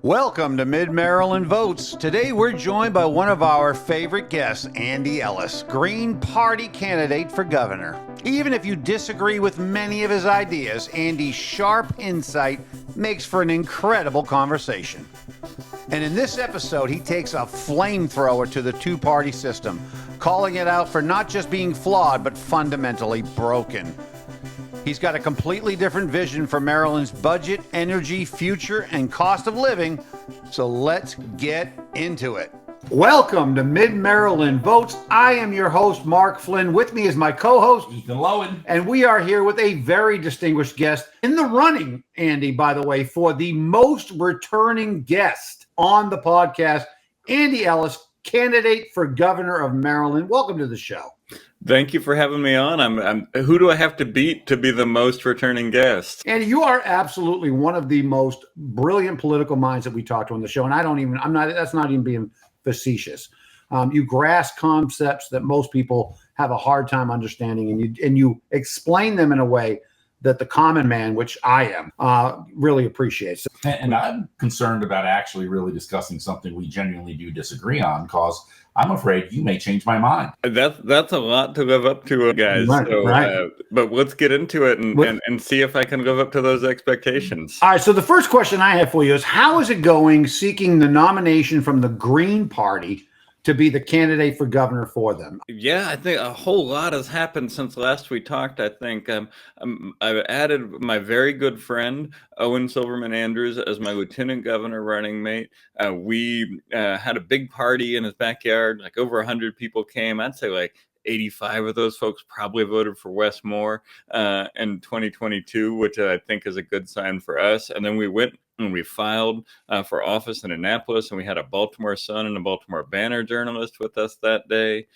Welcome to Mid-Maryland Votes. Today we're joined by one of our favorite guests, Andy Ellis, Green Party candidate for governor. Even if you disagree with many of his ideas, Andy's sharp insight makes for an incredible conversation. And in this episode, he takes a flamethrower to the two-party system, calling it out for not just being flawed, but fundamentally broken. He's got a completely different vision for Maryland's budget, energy, future, and cost of living. So let's get into it. Welcome to Mid-Maryland Votes. I am your host, Mark Flynn. With me is my co-host, Ethan Lowen. And we are here with a very distinguished guest in the running, Andy, by the way, for the most returning guest on the podcast, Andy Ellis, candidate for governor of Maryland. Welcome to the show. Thank you for having me on. Who do I have to beat to be the most returning guest? And you are absolutely one of the most brilliant political minds that we talked to on the show. And that's not even being facetious. You grasp concepts that most people have a hard time understanding, and you explain them in a way that the common man, which I am, really appreciates. And I'm concerned about actually really discussing something we genuinely do disagree on, because I'm afraid you may change my mind. That's a lot to live up to, guys. Right, so, right. But let's get into it and see if I can live up to those expectations. All right. So the first question I have for you is, how is it going seeking the nomination from the Green Party to be the candidate for governor for them? Yeah, I think a whole lot has happened since last we talked. I think I've added my very good friend, Owen Silverman Andrews, as my lieutenant governor running mate. We had a big party in his backyard, like over 100 people came. I'd say like 85 of those folks probably voted for Wes Moore in 2022, which I think is a good sign for us. And then we went and we filed for office in Annapolis, and we had a Baltimore Sun and a Baltimore Banner journalist with us that day.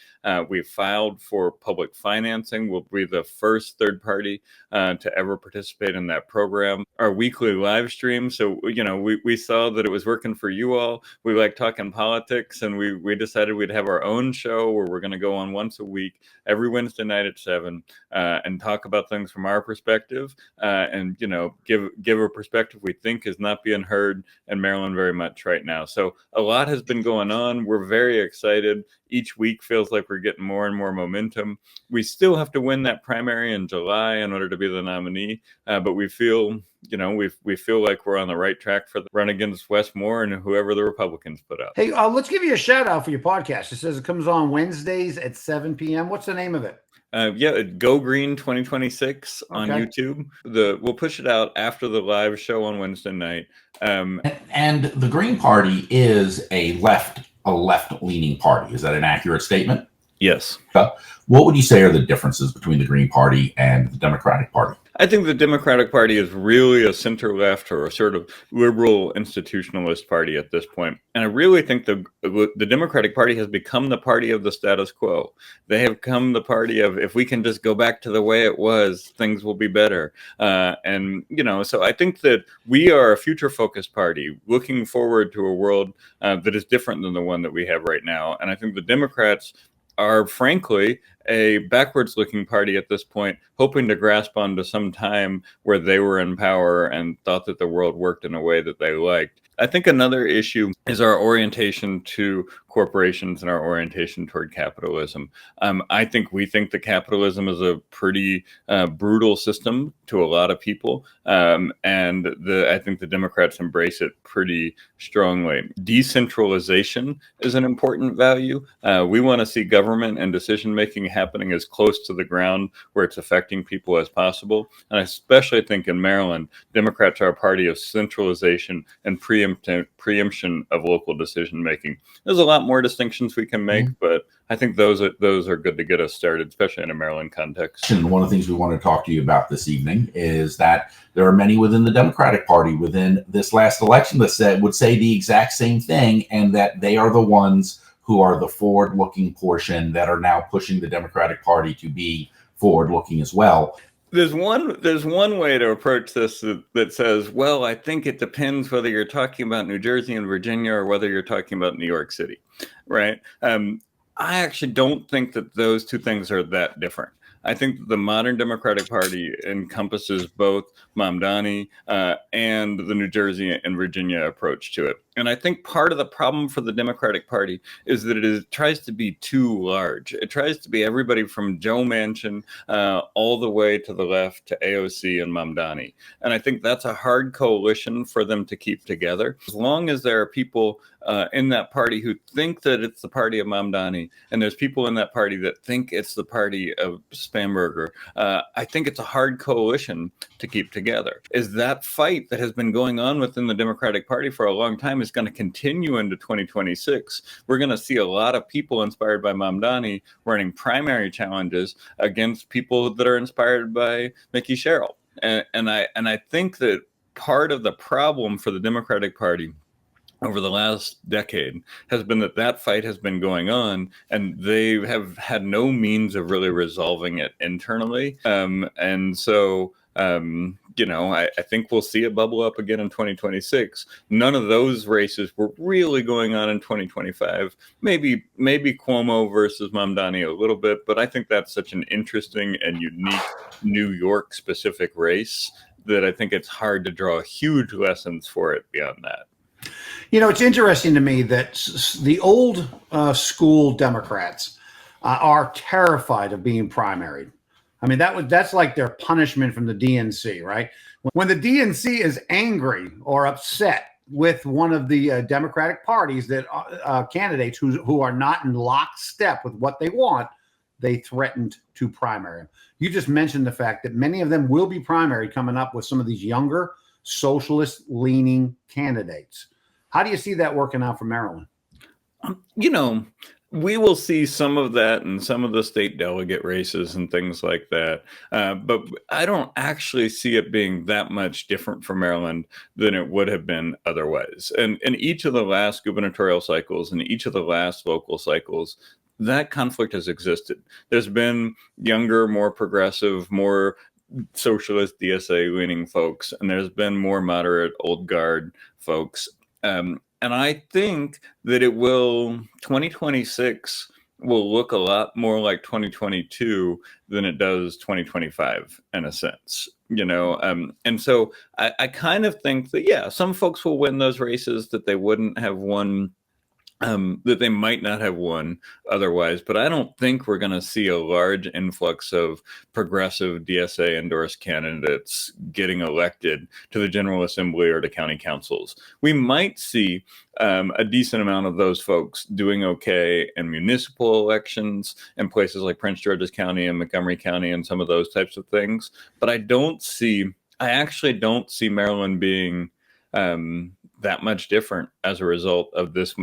We filed for public financing. We'll be the first third party to ever participate in that program. Our weekly live stream. So, we saw that it was working for you all. We like talking politics, and we decided we'd have our own show where we're going to go on once a week, every Wednesday night at 7, and talk about things from our perspective, and, give a perspective we think is not being heard in Maryland very much right now. So a lot has been going on. We're very excited. Each week feels like we're getting more and more momentum. We still have to win that primary in July in order to be the nominee, but we feel, we feel like we're on the right track for the run against Wes Moore and whoever the Republicans put up. Hey, let's give you a shout out for your podcast. It says it comes on Wednesdays at 7 p.m. What's the name of it? Go Green 2026 on YouTube. We'll push it out after the live show on Wednesday night. And the Green Party is a left-leaning party. Is that an accurate statement? Yes. What would you say are the differences between the Green Party and the Democratic Party? I think the Democratic Party is really a center-left or a sort of liberal institutionalist party at this point. And I really think the Democratic Party has become the party of the status quo. They have become the party of, if we can just go back to the way it was, things will be better. So I think that we are a future-focused party looking forward to a world that is different than the one that we have right now. And I think the Democrats are, frankly, a backwards-looking party at this point, hoping to grasp onto some time where they were in power and thought that the world worked in a way that they liked. I think another issue is our orientation to corporations and our orientation toward capitalism. We think that capitalism is a pretty brutal system to a lot of people, and I think the Democrats embrace it pretty strongly. Decentralization is an important value. We want to see government and decision-making happening as close to the ground where it's affecting people as possible. And I especially think in Maryland, Democrats are a party of centralization and preemption of local decision-making. There's a lot more distinctions we can make, but I think those are good to get us started, especially in a Maryland context. And one of the things we want to talk to you about this evening is that there are many within the Democratic Party within this last election that would say the exact same thing, and that they are the ones who are the forward-looking portion that are now pushing the Democratic Party to be forward-looking as well. There's one way to approach this that says, well, I think it depends whether you're talking about New Jersey and Virginia or whether you're talking about New York City, right? I actually don't think that those two things are that different. I think the modern Democratic Party encompasses both Mamdani and the New Jersey and Virginia approach to it. And I think part of the problem for the Democratic Party is that it tries to be too large. It tries to be everybody from Joe Manchin all the way to the left to AOC and Mamdani. And I think that's a hard coalition for them to keep together. As long as there are people in that party who think that it's the party of Mamdani, and there's people in that party that think it's the party of Spamberger, I think it's a hard coalition to keep together. Is that fight that has been going on within the Democratic Party for a long time is going to continue into 2026. We're going to see a lot of people inspired by Mamdani running primary challenges against people that are inspired by Mickey Sherrill. And I think that part of the problem for the Democratic Party over the last decade has been that fight has been going on, and they have had no means of really resolving it internally. I think we'll see it bubble up again in 2026. None of those races were really going on in 2025. Maybe Cuomo versus Mamdani a little bit, but I think that's such an interesting and unique New York specific race that I think it's hard to draw huge lessons for it beyond that. It's interesting to me that the old school Democrats are terrified of being primaried. I mean, that's like their punishment from the DNC, right? When the DNC is angry or upset with one of the Democratic parties that candidates who are not in lockstep with what they want, they threatened to primary them. You just mentioned the fact that many of them will be primaried coming up with some of these younger socialist-leaning candidates. How do you see that working out for Maryland? We will see some of that in some of the state delegate races and things like that. But I don't actually see it being that much different for Maryland than it would have been otherwise. And in each of the last gubernatorial cycles and each of the last local cycles, that conflict has existed. There's been younger, more progressive, more socialist DSA leaning folks, and there's been more moderate old guard folks. And I think that 2026 will look a lot more like 2022 than it does 2025 in a sense, and so I kind of think that, yeah, some folks will win those races that they wouldn't have won, that they might not have won otherwise. But I don't think we're going to see a large influx of progressive DSA endorsed candidates getting elected to the General Assembly or to county councils. We might see a decent amount of those folks doing okay in municipal elections in places like Prince George's County and Montgomery County and some of those types of things. But I actually don't see Maryland being that much different as a result of this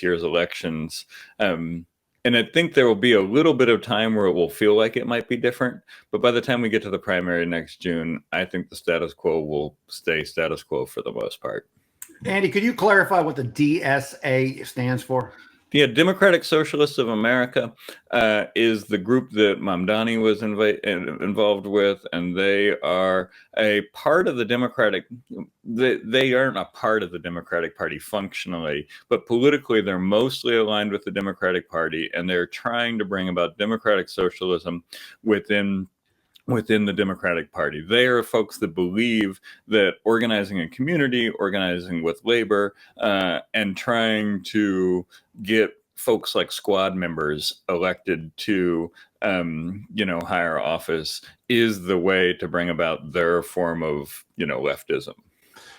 year's elections. And I think there will be a little bit of time where it will feel like it might be different. But by the time we get to the primary next June, I think the status quo will stay status quo for the most part. Andy, could you clarify what the DSA stands for? Yeah, Democratic Socialists of America is the group that Mamdani was involved with, and they are a part of the Democratic. They aren't a part of the Democratic Party functionally, but politically they're mostly aligned with the Democratic Party, and they're trying to bring about democratic socialism within the Democratic Party. They are folks that believe that organizing a community, organizing with labor, and trying to get folks like squad members elected to, higher office is the way to bring about their form of, leftism.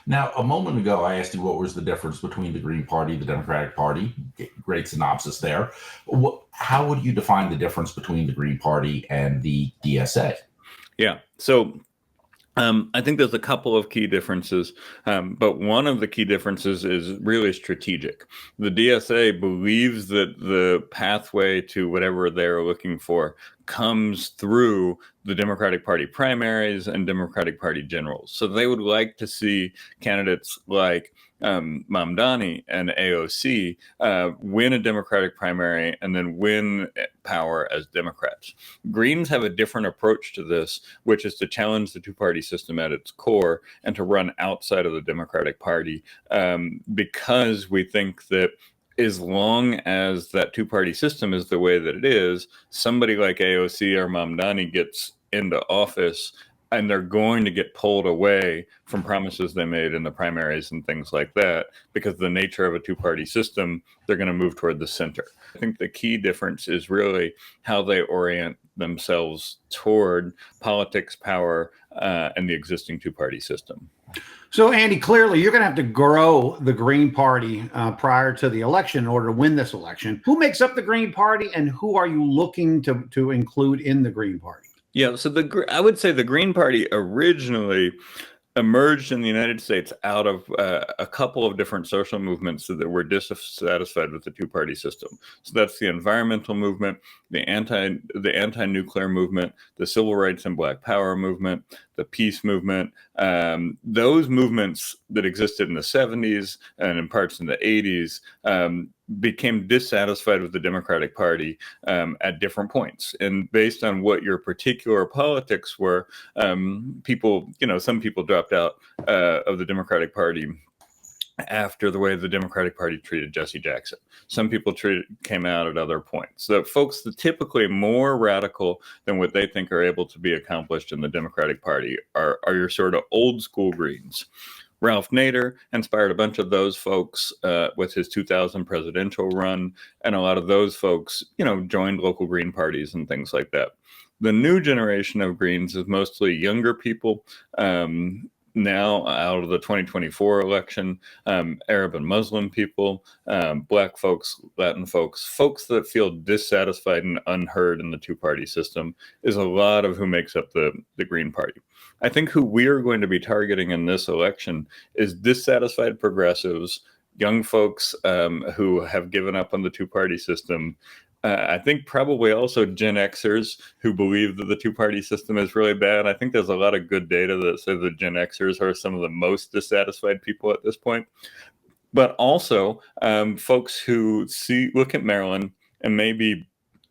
Now, a moment ago, I asked you what was the difference between the Green Party, the Democratic Party. Great synopsis there. How would you define the difference between the Green Party and the DSA? Yeah. So I think there's a couple of key differences, but one of the key differences is really strategic. The DSA believes that the pathway to whatever they're looking for comes through the Democratic Party primaries and Democratic Party generals. So they would like to see candidates like Mamdani and AOC win a Democratic primary and then win power as Democrats. Greens have a different approach to this, which is to challenge the two-party system at its core and to run outside of the Democratic Party, because we think that as long as that two-party system is the way that it is, somebody like AOC or Mamdani gets into office and they're going to get pulled away from promises they made in the primaries and things like that, because the nature of a two-party system, they're going to move toward the center. I think the key difference is really how they orient themselves toward politics, power, and the existing two-party system. So, Andy, clearly you're going to have to grow the Green Party prior to the election in order to win this election. Who makes up the Green Party, and who are you looking to include in the Green Party? Yeah, so I would say the Green Party originally emerged in the United States out of a couple of different social movements that were dissatisfied with the two-party system. So that's the environmental movement, the anti-nuclear movement, the civil rights and Black Power movement, the peace movement. Those movements that existed in the 70s and in parts in the 80s became dissatisfied with the Democratic Party at different points. And based on what your particular politics were, some people dropped out of the Democratic Party after the way the Democratic Party treated Jesse Jackson. Some people came out at other points. So folks that typically more radical than what they think are able to be accomplished in the Democratic Party are your sort of old school Greens. Ralph Nader inspired a bunch of those folks with his 2000 presidential run, and a lot of those folks, joined local Green parties and things like that. The new generation of Greens is mostly younger people. Now, out of the 2024 election, Arab and Muslim people, Black folks, Latin folks that feel dissatisfied and unheard in the two-party system is a lot of who makes up the Green Party. I think who we are going to be targeting in this election is dissatisfied progressives, young folks who have given up on the two-party system. I think probably also Gen Xers who believe that the two-party system is really bad. I think there's a lot of good data that says that Gen Xers are some of the most dissatisfied people at this point. But also folks who look at Maryland and maybe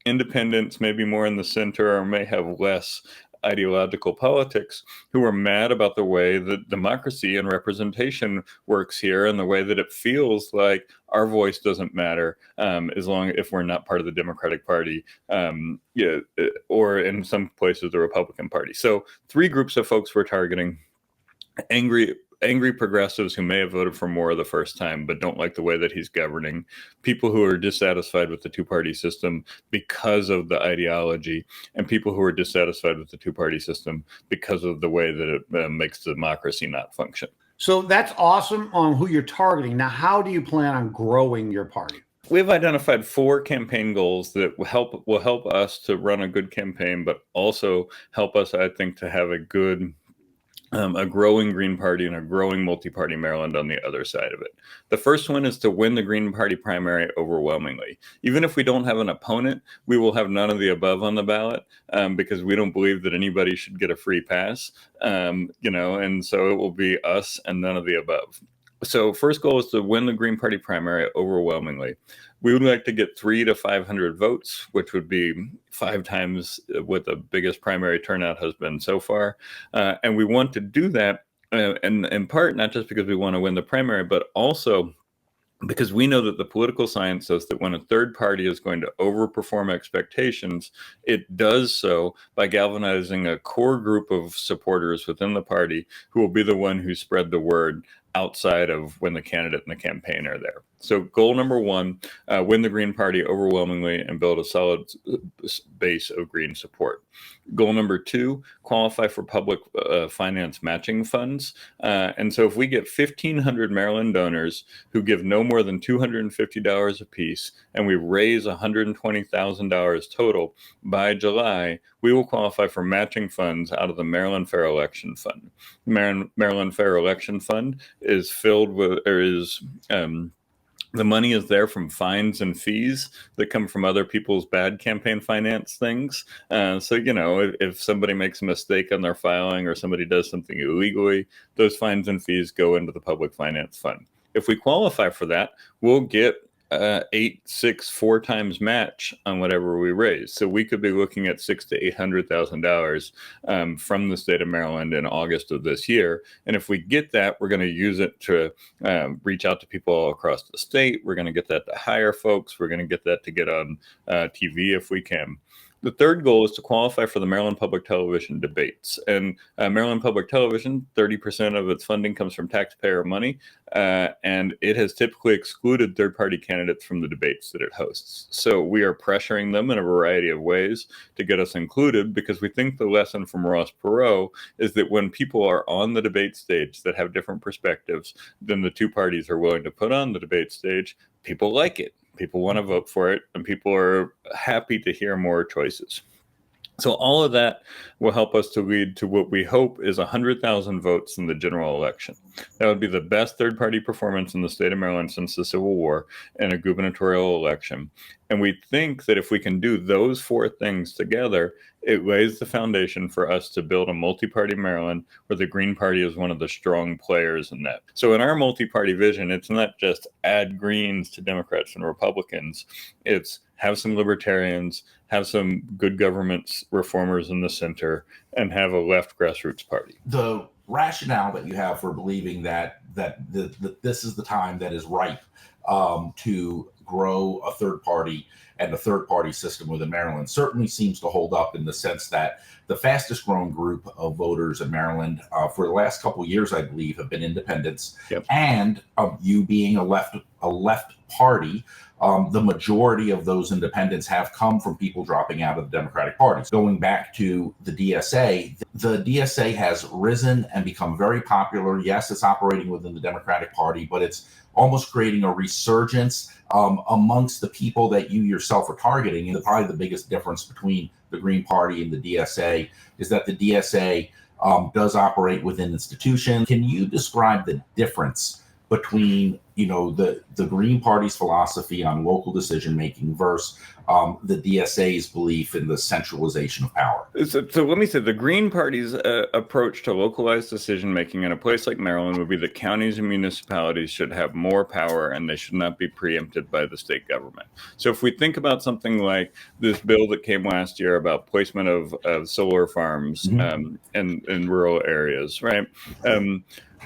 independents, maybe more in the center, or may have less ideological politics, who are mad about the way that democracy and representation works here, and the way that it feels like our voice doesn't matter if we're not part of the Democratic Party, or in some places the Republican Party. So 3 groups of folks we're targeting: angry progressives who may have voted for Moore the first time but don't like the way that he's governing, people who are dissatisfied with the two-party system because of the ideology, and people who are dissatisfied with the two-party system because of the way that it makes democracy not function. So that's awesome on who you're targeting. Now, how do you plan on growing your party? We've identified 4 campaign goals that will help us to run a good campaign, but also help us, I think, to have a growing Green Party and a growing multi-party Maryland on the other side of it. The first one is to win the Green Party primary overwhelmingly. Even if we don't have an opponent, we will have none of the above on the ballot because we don't believe that anybody should get a free pass, and so it will be us and none of the above. So first goal is to win the Green Party primary overwhelmingly. We would like to get 300 to 500 votes, which would be 5 times what the biggest primary turnout has been so far. And we want to do that in part, not just because we want to win the primary, but also because we know that the political science says that when a third party is going to overperform expectations, it does so by galvanizing a core group of supporters within the party who will be the one who spread the word outside of when the candidate and the campaign are there. So goal number 1, win the Green Party overwhelmingly and build a solid base of Green support. Goal number 2, qualify for public finance matching funds. And so if we get 1,500 Maryland donors who give no more than $250 apiece, and we raise $120,000 total by July, we will qualify for matching funds out of the Maryland Fair Election Fund. Maryland Fair Election Fund is the money is there from fines and fees that come from other people's bad campaign finance things. If somebody makes a mistake on their filing or somebody does something illegally, those fines and fees go into the public finance fund. If we qualify for that, we'll get 8, 6, 4 times match on whatever we raise. So we could be looking at $600,000 to $800,000 from the state of Maryland in August of this year. And if we get that, we're going to use it to reach out to people all across the state. We're going to get that to hire folks. We're going to get that to get on TV if we can. The third goal is to qualify for the Maryland Public Television debates. And Maryland Public Television, 30% of its funding comes from taxpayer money, and it has typically excluded third-party candidates from the debates that it hosts. So we are pressuring them in a variety of ways to get us included, because we think the lesson from Ross Perot is that when people are on the debate stage that have different perspectives than the two parties are willing to put on the debate stage, people like it. People want to vote for it, and people are happy to hear more choices. So all of that will help us to lead to what we hope is 100,000 votes in the general election. That would be the best third-party performance in the state of Maryland since the Civil War in a gubernatorial election. And we think that if we can do those 4 things together, it lays the foundation for us to build a multi-party Maryland where the Green Party is one of the strong players in that. So in our multi-party vision, it's not just add Greens to Democrats and Republicans. It's have some libertarians, have some good government reformers in the center, and have a left grassroots party. The rationale that you have for believing that this is the time that is ripe to grow a third party and a third party system within Maryland certainly seems to hold up, in the sense that the fastest growing group of voters in Maryland for the last couple of years, I believe, have been independents. Yep. And you being a left party, the majority of those independents have come from people dropping out of the Democratic Party. Going back to the DSA has risen and become very popular. Yes, it's operating within the Democratic Party, but it's almost creating a resurgence amongst the people that you yourself are targeting. And probably the biggest difference between the Green Party and the DSA is that the DSA does operate within institutions. Can you describe the difference between the Green Party's philosophy on local decision making versus the DSA's belief in the centralization of power? So let me say, the Green Party's approach to localized decision making in a place like Maryland would be that counties and municipalities should have more power, and they should not be preempted by the state government. So if we think about something like this bill that came last year about placement of solar farms in rural areas, right?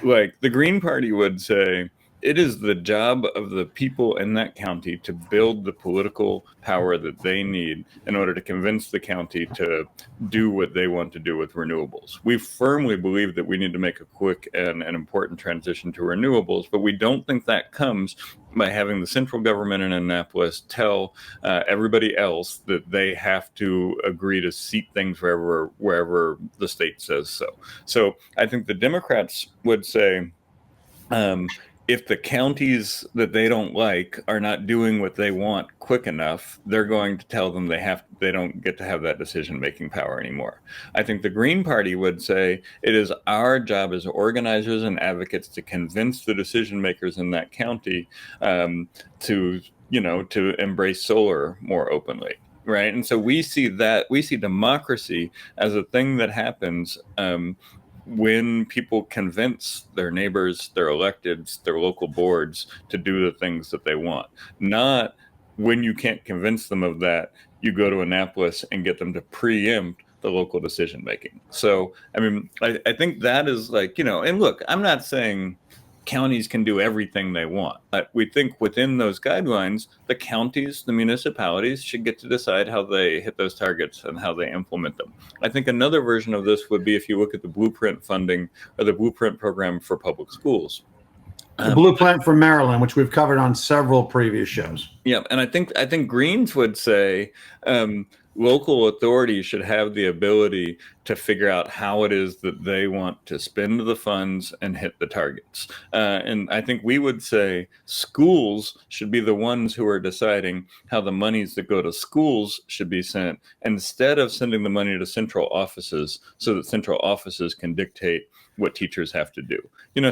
Like the Green Party would say, it is the job of the people in that county to build the political power that they need in order to convince the county to do what they want to do with renewables. We firmly believe that we need to make a quick and an important transition to renewables, but we don't think that comes by having the central government in Annapolis tell everybody else that they have to agree to seat things wherever the state says so. So I think the Democrats would say, if the counties that they don't like are not doing what they want quick enough, they're going to tell them they don't get to have that decision-making power anymore. I think the Green Party would say it is our job as organizers and advocates to convince the decision makers in that county to embrace solar more openly. Right. And so we see democracy as a thing that happens when people convince their neighbors, their electeds, their local boards to do the things that they want. Not when you can't convince them of that, you go to Annapolis and get them to preempt the local decision making. So, I mean, I think that is like, and look, I'm not saying counties can do everything they want. We think within those guidelines, the counties, the municipalities should get to decide how they hit those targets and how they implement them. I think another version of this would be if you look at the blueprint funding or the blueprint program for public schools. The blueprint for Maryland, which we've covered on several previous shows. Yeah, and I think Greens would say local authorities should have the ability to figure out how it is that they want to spend the funds and hit the targets. And I think we would say schools should be the ones who are deciding how the monies that go to schools should be sent, instead of sending the money to central offices so that central offices can dictate what teachers have to do.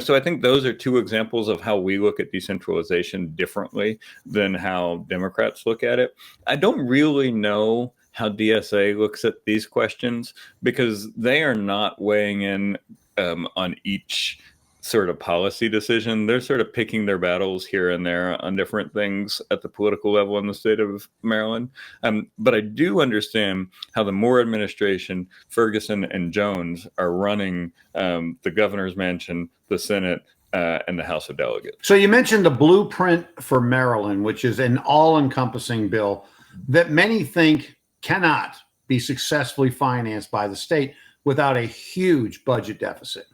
So I think those are two examples of how we look at decentralization differently than how Democrats look at it. I don't really know how DSA looks at these questions, because they are not weighing in on each sort of policy decision. They're sort of picking their battles here and there on different things at the political level in the state of Maryland. But I do understand how the Moore administration, Ferguson and Jones, are running the governor's mansion, the Senate, and the House of Delegates. So you mentioned the blueprint for Maryland, which is an all-encompassing bill that many think cannot be successfully financed by the state without a huge budget deficit.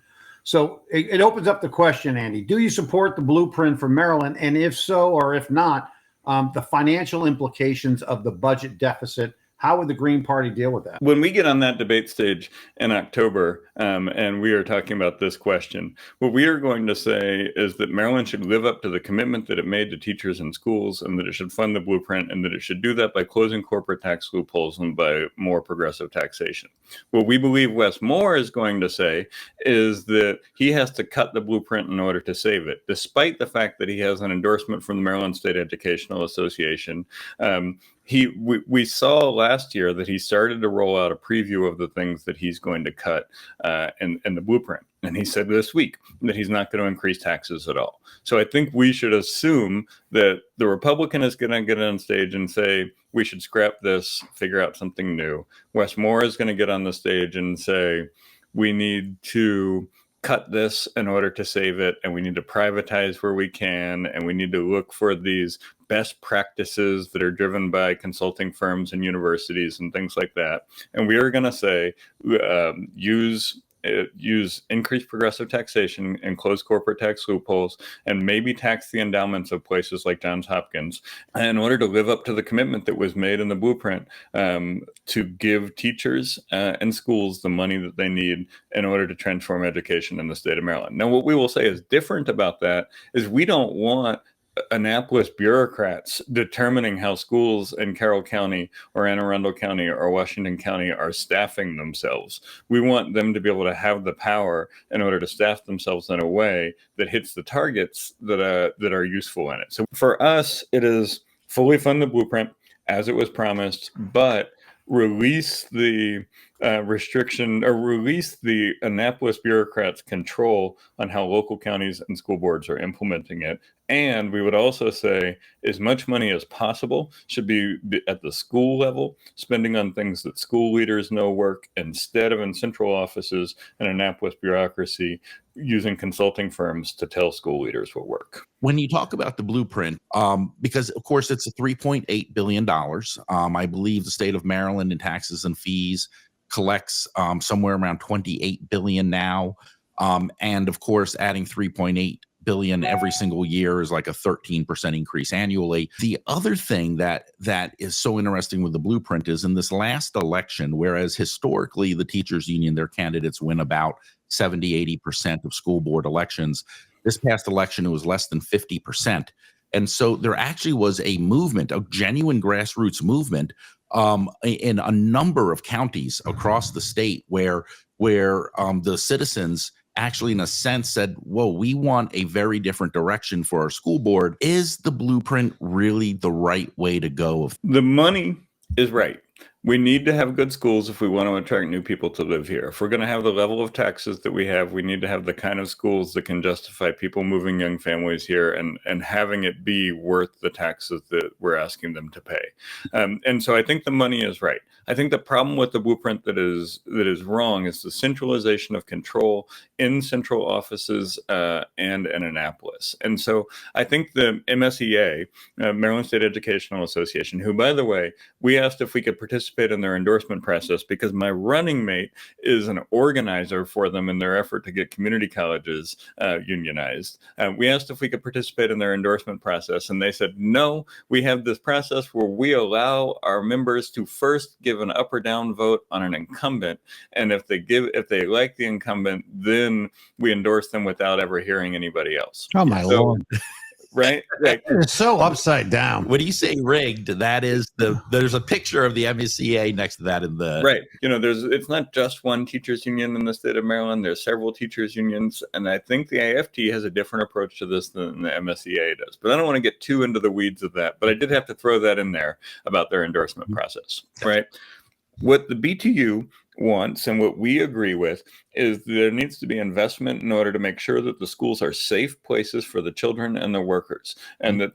So it opens up the question, Andy, do you support the blueprint for Maryland? And if so, or if not, the financial implications of the budget deficit, how would the Green Party deal with that? When we get on that debate stage in October and we are talking about this question, what we are going to say is that Maryland should live up to the commitment that it made to teachers and schools, and that it should fund the blueprint, and that it should do that by closing corporate tax loopholes and by more progressive taxation. What we believe Wes Moore is going to say is that he has to cut the blueprint in order to save it, despite the fact that he has an endorsement from the Maryland State Educational Association. We saw last year that he started to roll out a preview of the things that he's going to cut in the blueprint. And he said this week that he's not going to increase taxes at all. So I think we should assume that the Republican is going to get on stage and say, we should scrap this, figure out something new. Wes Moore is going to get on the stage and say, we need to cut this in order to save it, and we need to privatize where we can, and we need to look for these best practices that are driven by consulting firms and universities and things like that. And we are going to say, use increased progressive taxation and close corporate tax loopholes, and maybe tax the endowments of places like Johns Hopkins in order to live up to the commitment that was made in the blueprint to give teachers and schools the money that they need in order to transform education in the state of Maryland. Now, what we will say is different about that is we don't want Annapolis bureaucrats determining how schools in Carroll County or Anne Arundel County or Washington County are staffing themselves. We want them to be able to have the power in order to staff themselves in a way that hits the targets that are useful in it. So for us, it is fully fund the blueprint as it was promised, but release the restriction, or release the Annapolis bureaucrats' control on how local counties and school boards are implementing it. And we would also say as much money as possible should be at the school level, spending on things that school leaders know work, instead of in central offices and Annapolis bureaucracy using consulting firms to tell school leaders what work. When you talk about the blueprint, because of course it's a $3.8 billion, I believe the state of Maryland in taxes and fees collects somewhere around $28 billion now. And of course, adding $3.8 billion every single year is like a 13% increase annually. The other thing that is so interesting with the blueprint is in this last election, whereas historically the teachers union, their candidates win about 70-80% of school board elections, this past election it was less than 50%. And so there actually was a movement, a genuine grassroots movement in a number of counties across the state where the citizens actually, in a sense, said, whoa, we want a very different direction for our school board. Is the blueprint really the right way to go? The money is right. We need to have good schools if we want to attract new people to live here. If we're going to have the level of taxes that we have, we need to have the kind of schools that can justify people moving young families here and having it be worth the taxes that we're asking them to pay. And so I think the money is right. I think the problem with the blueprint that is wrong is the centralization of control in central offices and in Annapolis. And so I think the MSEA, Maryland State Educational Association, who, by the way, we asked if we could participate in their endorsement process because my running mate is an organizer for them in their effort to get community colleges unionized. We asked if we could participate in their endorsement process, and they said, no, we have this process where we allow our members to first give an up or down vote on an incumbent, and if they like the incumbent, then we endorse them without ever hearing anybody else. Oh my Lord. Right? It's so upside down. When you say rigged, that is there's a picture of the MSCA next to that in the right. It's not just one teachers union in the state of Maryland. There's several teachers unions, and I think the AFT has a different approach to this than the MSCA does. But I don't want to get too into the weeds of that. But I did have to throw that in there about their endorsement process. Right. What the BTU wants and what we agree with is there needs to be investment in order to make sure that the schools are safe places for the children and the workers, and that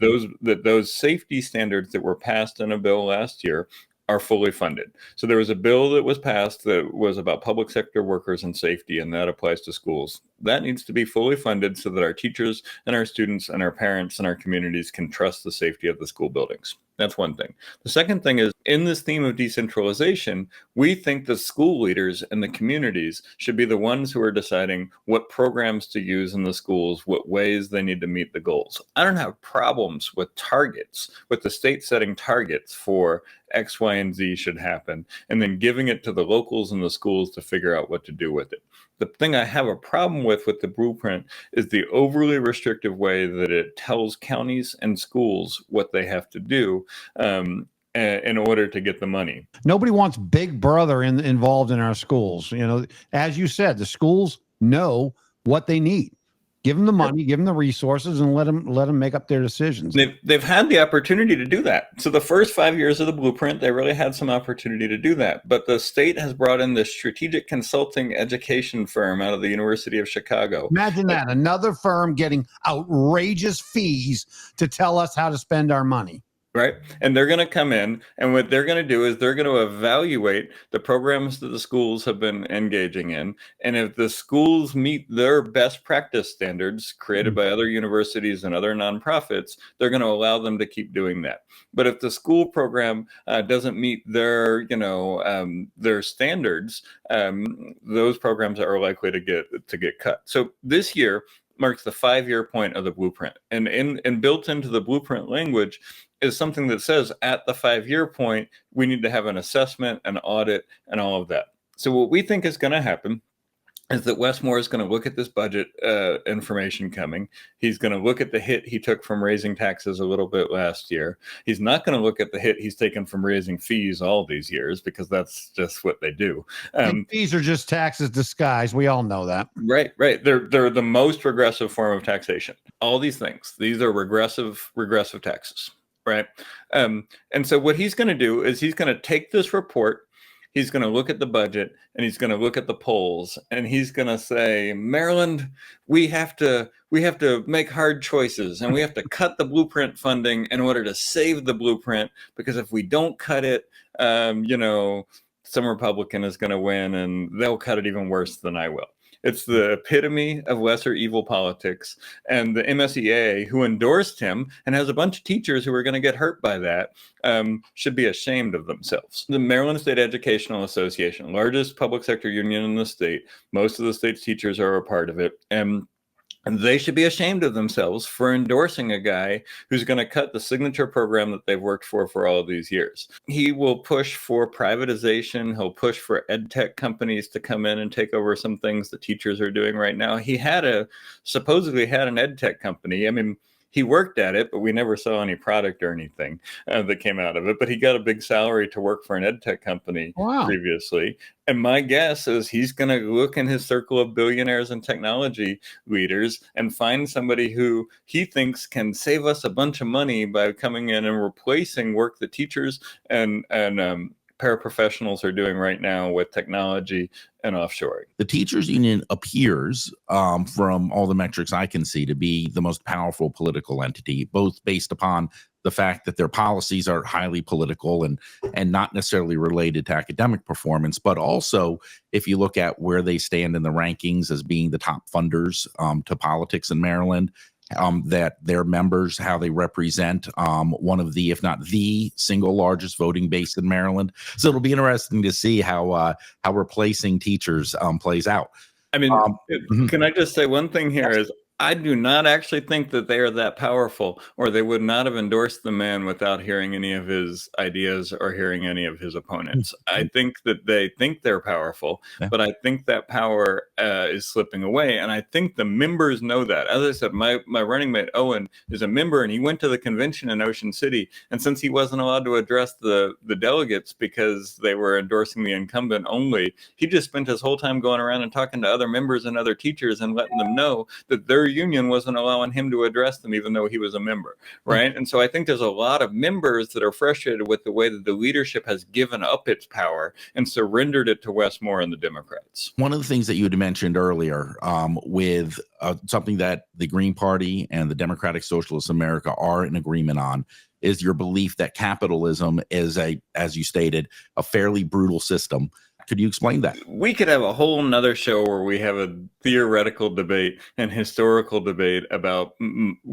those safety standards that were passed in a bill last year are fully funded. So there was a bill that was passed that was about public sector workers and safety, and that applies to schools. That needs to be fully funded so that our teachers and our students and our parents and our communities can trust the safety of the school buildings. That's one thing. The second thing is, in this theme of decentralization, we think the school leaders and the communities should be the ones who are deciding what programs to use in the schools, what ways they need to meet the goals. I don't have problems with targets, with the state setting targets for X, Y, and Z should happen, and then giving it to the locals and the schools to figure out what to do with it. The thing I have a problem with the blueprint is the overly restrictive way that it tells counties and schools what they have to do in order to get the money. Nobody wants Big Brother involved in our schools. You know, as you said, the schools know what they need. Give them the money, give them the resources, and let them make up their decisions. They've had the opportunity to do that. So the first 5 years of the blueprint, they really had some opportunity to do that. But the state has brought in this strategic consulting education firm out of the University of Chicago. Imagine that, another firm getting outrageous fees to tell us how to spend our money. Right. And they're going to come in, and what they're going to do is they're going to evaluate the programs that the schools have been engaging in. And if the schools meet their best practice standards created by other universities and other nonprofits, they're going to allow them to keep doing that. But if the school program doesn't meet their, their standards, those programs are likely to get cut. So this year marks the 5-year point of the blueprint, and built into the blueprint language is something that says at the 5-year point, we need to have an assessment, an audit, and all of that. So what we think is going to happen is that Wes Moore is going to look at this budget information coming. He's going to look at the hit he took from raising taxes a little bit last year. He's not going to look at the hit he's taken from raising fees all these years, because that's just what they do. Fees are just taxes disguised. We all know that. Right. They're the most regressive form of taxation. All these things, these are regressive taxes. Right. And so what he's going to do is he's going to take this report, he's going to look at the budget, and he's going to look at the polls, and he's going to say, Maryland, we have to make hard choices, and we have to cut the blueprint funding in order to save the blueprint, because if we don't cut it, some Republican is going to win, and they'll cut it even worse than I will. It's the epitome of lesser evil politics. And the MSEA, who endorsed him and has a bunch of teachers who are going to get hurt by that, should be ashamed of themselves. The Maryland State Educational Association, largest public sector union in the state, most of the state's teachers are a part of it. And they should be ashamed of themselves for endorsing a guy who's going to cut the signature program that they've worked for all of these years. He will push for privatization. He'll push for ed tech companies to come in and take over some things that teachers are doing right now. He supposedly had an ed tech company. I mean, he worked at it, but we never saw any product or anything that came out of it. But he got a big salary to work for an ed tech company previously. And my guess is he's going to look in his circle of billionaires and technology leaders and find somebody who he thinks can save us a bunch of money by coming in and replacing work that teachers and paraprofessionals are doing right now with technology and offshoring. The teachers union appears, from all the metrics I can see, to be the most powerful political entity, both based upon the fact that their policies are highly political and not necessarily related to academic performance, but also if you look at where they stand in the rankings as being the top funders to politics in Maryland, that their members, how they represent one of the, if not the single largest voting base in Maryland. So it'll be interesting to see how replacing teachers plays out. I mean, can I just say one thing here is I do not actually think that they are that powerful, or they would not have endorsed the man without hearing any of his ideas or hearing any of his opponents. I think that they think they're powerful, but I think that power is slipping away. And I think the members know that. As I said, my running mate, Owen, is a member, and he went to the convention in Ocean City. And since he wasn't allowed to address the delegates because they were endorsing the incumbent only, he just spent his whole time going around and talking to other members and other teachers and letting them know that their their union wasn't allowing him to address them, even though he was a member, right? And so I think there's a lot of members that are frustrated with the way that the leadership has given up its power and surrendered it to Wes Moore and the Democrats. One of the things that you had mentioned earlier with something that the Green Party and the Democratic Socialists of America are in agreement on is your belief that capitalism is as you stated, a fairly brutal system. Could you explain that? We could have a whole nother show where we have a theoretical debate and historical debate about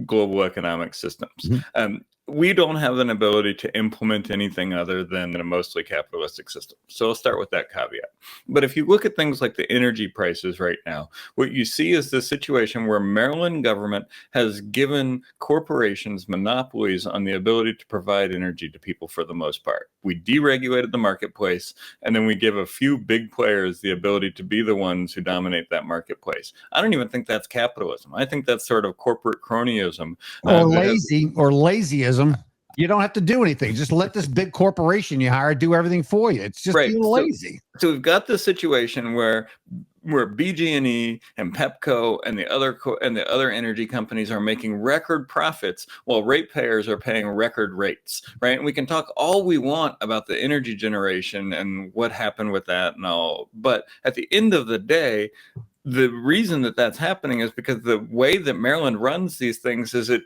global economic systems. Mm-hmm. We don't have an ability to implement anything other than a mostly capitalistic system. So I'll start with that caveat. But if you look at things like the energy prices right now, what you see is the situation where Maryland government has given corporations monopolies on the ability to provide energy to people for the most part. We deregulated the marketplace, and then we give a few big players the ability to be the ones who dominate that marketplace. I don't even think that's capitalism. I think that's sort of corporate cronyism. Or lazyism. You don't have to do anything. Just let this big corporation you hire do everything for you. It's just being lazy. So we've got this situation where BG&E and Pepco and the other energy companies are making record profits while ratepayers are paying record rates, right? And we can talk all we want about the energy generation and what happened with that and all, but at the end of the day, the reason that that's happening is because the way that Maryland runs these things is it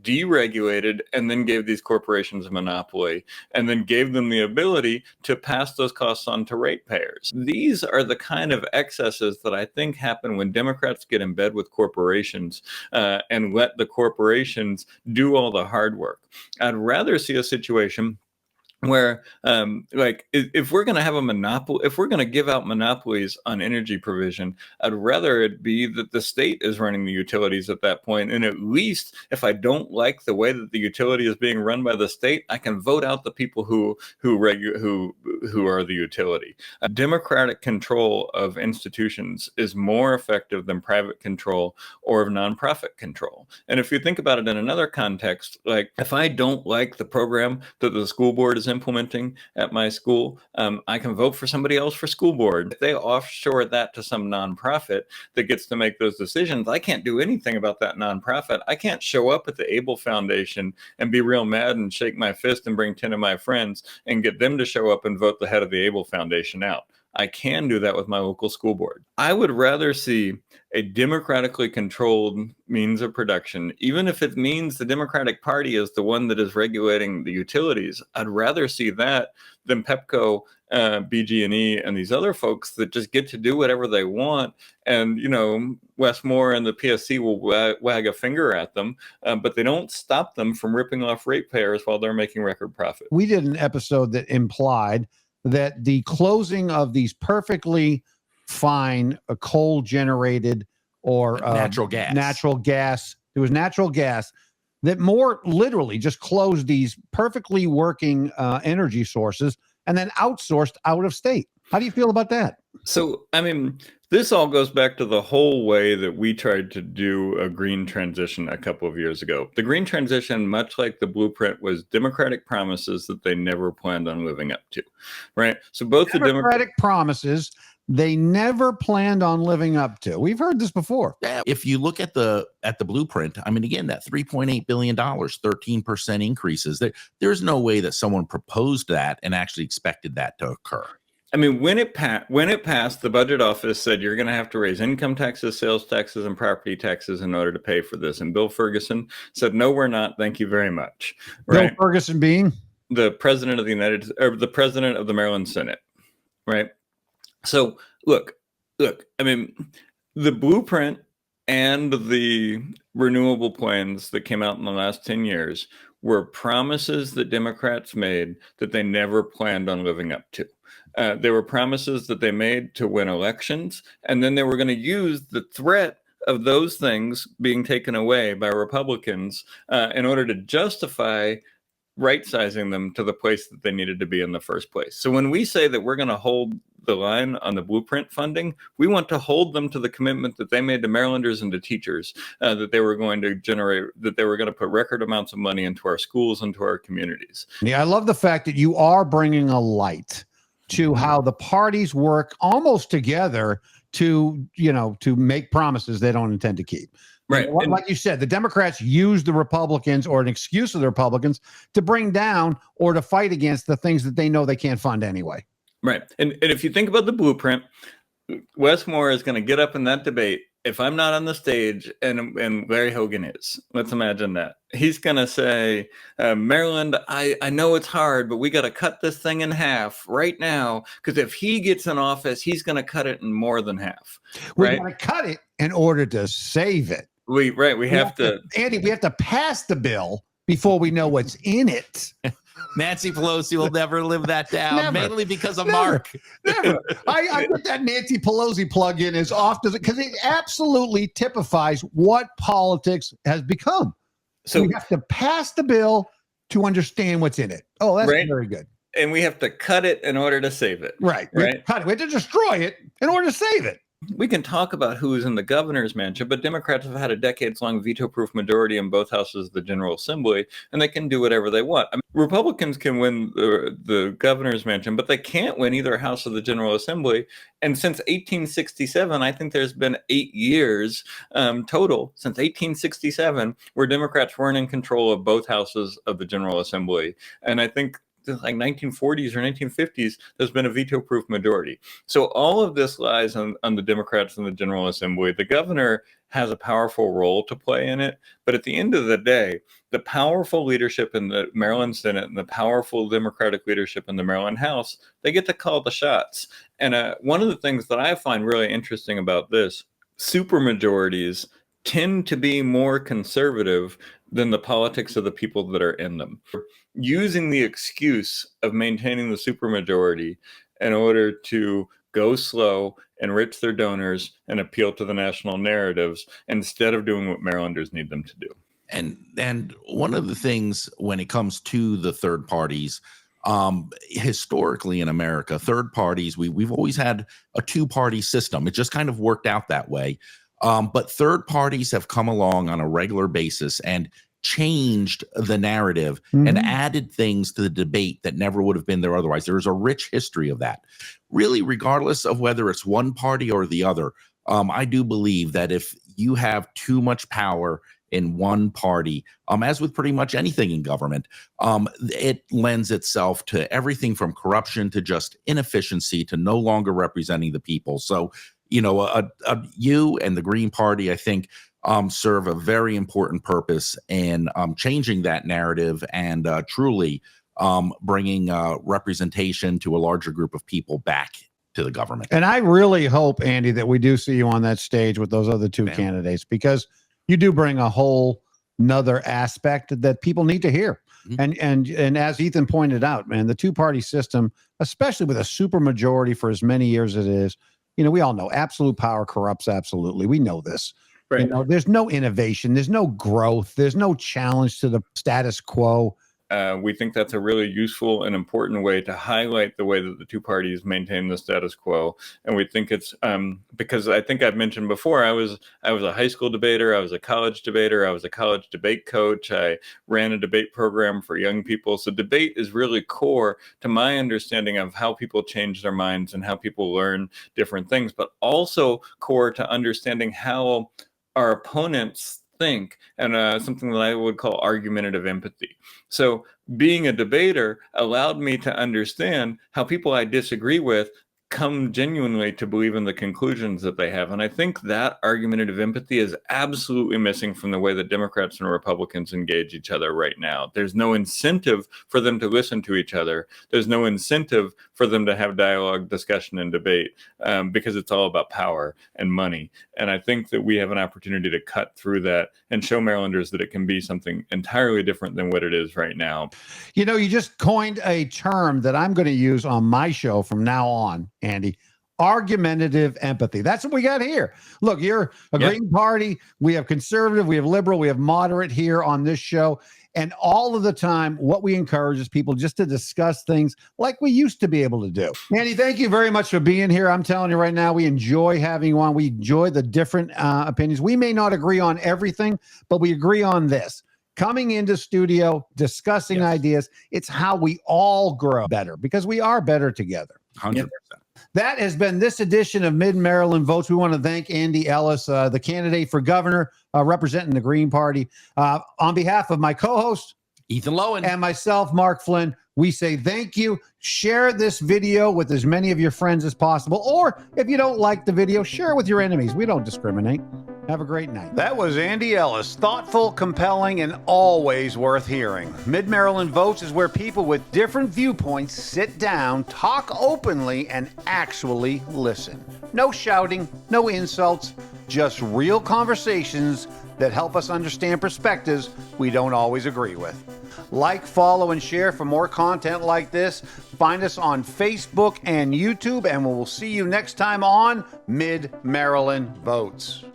deregulated and then gave these corporations a monopoly and then gave them the ability to pass those costs on to ratepayers. These are the kind of excesses that I think happen when Democrats get in bed with corporations and let the corporations do all the hard work. I'd rather see a situation where if we're going to have a monopoly, if we're going to give out monopolies on energy provision, I'd rather it be that the state is running the utilities at that point. And at least if I don't like the way that the utility is being run by the state, I can vote out the people who are the utility. A democratic control of institutions is more effective than private control or of nonprofit control. And if you think about it in another context, like if I don't like the program that the school board is implementing at my school, I can vote for somebody else for school board. If they offshore that to some nonprofit that gets to make those decisions, I can't do anything about that nonprofit. I can't show up at the Able Foundation and be real mad and shake my fist and bring 10 of my friends and get them to show up and vote the head of the Able Foundation out. I can do that with my local school board. I would rather see a democratically controlled means of production, even if it means the Democratic Party is the one that is regulating the utilities. I'd rather see that than Pepco, BG&E, and these other folks that just get to do whatever they want. And, Wes Moore and the PSC will wag a finger at them, but they don't stop them from ripping off ratepayers while they're making record profit. We did an episode that implied that the closing of these perfectly fine coal generated or natural gas, there was natural gas that more literally just closed these perfectly working energy sources and then outsourced out of state. How do you feel about that? So, this all goes back to the whole way that we tried to do a green transition a couple of years ago. The green transition, much like the blueprint, was Democratic promises that they never planned on living up to, right? So both the Democratic promises they never planned on living up to. We've heard this before. Yeah. If you look at the blueprint, again, that $3.8 billion, 13% increases, there's no way that someone proposed that and actually expected that to occur. When it passed, the budget office said you're going to have to raise income taxes, sales taxes, and property taxes in order to pay for this. And Bill Ferguson said, "No, we're not. Thank you very much." Right? Bill Ferguson being the president of the president of the Maryland Senate, right? So look. The blueprint and the renewable plans that came out in the last 10 years were promises that Democrats made that they never planned on living up to. They were promises that they made to win elections, and then they were going to use the threat of those things being taken away by Republicans in order to justify right-sizing them to the place that they needed to be in the first place. So when we say that we're going to hold the line on the blueprint funding, we want to hold them to the commitment that they made to Marylanders and to teachers, that they were going to put record amounts of money into our schools and to our communities. Yeah, I love the fact that you are bringing a light to how the parties work almost together to make promises they don't intend to keep. Right. Like you said, the Democrats use the Republicans or an excuse of the Republicans to bring down or to fight against the things that they know they can't fund anyway. Right. And if you think about the blueprint, Wes Moore is going to get up in that debate. If I'm not on the stage and Larry Hogan is, let's imagine that. He's going to say, Maryland, I know it's hard, but we got to cut this thing in half right now, because if he gets in office, he's going to cut it in more than half. We're going to cut it in order to save it. We have to, Andy, we have to pass the bill before we know what's in it. Nancy Pelosi will never live that down, mainly because of Mark. Never. I put that Nancy Pelosi plug in as often because it absolutely typifies what politics has become. So we have to pass the bill to understand what's in it. Oh, that's very good. And we have to cut it in order to save it. Right. We have to destroy it in order to save it. We can talk about who's in the governor's mansion, but Democrats have had a decades-long veto-proof majority in both houses of the General Assembly, and they can do whatever they want. I mean, Republicans can win the governor's mansion, but they can't win either house of the General Assembly. And since 1867, I think there's been 8 years total since 1867 where Democrats weren't in control of both houses of the General Assembly. And I think like 1940s or 1950s, there's been a veto-proof majority. So all of this lies on the Democrats in the General Assembly. The governor has a powerful role to play in it. But at the end of the day, the powerful leadership in the Maryland Senate and the powerful Democratic leadership in the Maryland House, they get to call the shots. And one of the things that I find really interesting about this, supermajorities tend to be more conservative than the politics of the people that are in them. Using the excuse of maintaining the supermajority in order to go slow, enrich their donors, and appeal to the national narratives instead of doing what Marylanders need them to do. And one of the things when it comes to the third parties, historically in America, third parties, we've always had a two-party system. It just kind of worked out that way. But third parties have come along on a regular basis and changed the narrative and added things to the debate that never would have been there otherwise. There is a rich history of that. Really, regardless of whether it's one party or the other, I do believe that if you have too much power in one party, as with pretty much anything in government, it lends itself to everything from corruption to just inefficiency to no longer representing the people. So, you know, you and the Green Party, I think, serve a very important purpose in changing that narrative and truly bringing representation to a larger group of people back to the government. And I really hope, Andy, that we do see you on that stage with those other two candidates, because you do bring a whole nother aspect that people need to hear. And as Ethan pointed out, man, the two-party system, especially with a supermajority for as many years as it is, you know, we all know absolute power corrupts absolutely. We know this. Right. You know, there's no innovation, there's no growth, there's no challenge to the status quo. We think that's a really useful and important way to highlight the way that the two parties maintain the status quo. And we think it's because I think I've mentioned before, I was a high school debater, I was a college debater, I was a college debate coach, I ran a debate program for young people. So debate is really core to my understanding of how people change their minds and how people learn different things, but also core to understanding how our opponents think, and something that I would call argumentative empathy. So being a debater allowed me to understand how people I disagree with come genuinely to believe in the conclusions that they have. And I think that argumentative empathy is absolutely missing from the way that Democrats and Republicans engage each other right now. There's no incentive for them to listen to each other. There's no incentive for them to have dialogue, discussion, and debate because it's all about power and money. And I think that we have an opportunity to cut through that and show Marylanders that it can be something entirely different than what it is right now. You know, you just coined a term that I'm going to use on my show from now on, Andy. Argumentative empathy. That's what we got here. Look, you're a Green Party. We have conservative, we have liberal, we have moderate here on this show. And all of the time, what we encourage is people just to discuss things like we used to be able to do. Andy, thank you very much for being here. I'm telling you right now, we enjoy having you on. We enjoy the different opinions. We may not agree on everything, but we agree on this. Coming into studio, discussing ideas, it's how we all grow better because we are better together. 100%. That has been this edition of Mid-Maryland Votes. We want to thank Andy Ellis, the candidate for governor representing the Green Party. On behalf of my co-host, Ethan Lowen. and myself, Mark Flynn, we say thank you. Share this video with as many of your friends as possible. Or if you don't like the video, share it with your enemies. We don't discriminate. Have a great night. That was Andy Ellis. Thoughtful, compelling, and always worth hearing. Mid-Maryland Votes is where people with different viewpoints sit down, talk openly, and actually listen. No shouting, no insults, just real conversations that help us understand perspectives we don't always agree with. Like, follow, and share for more content like this. Find us on Facebook and YouTube, and we'll see you next time on Mid-Maryland Votes.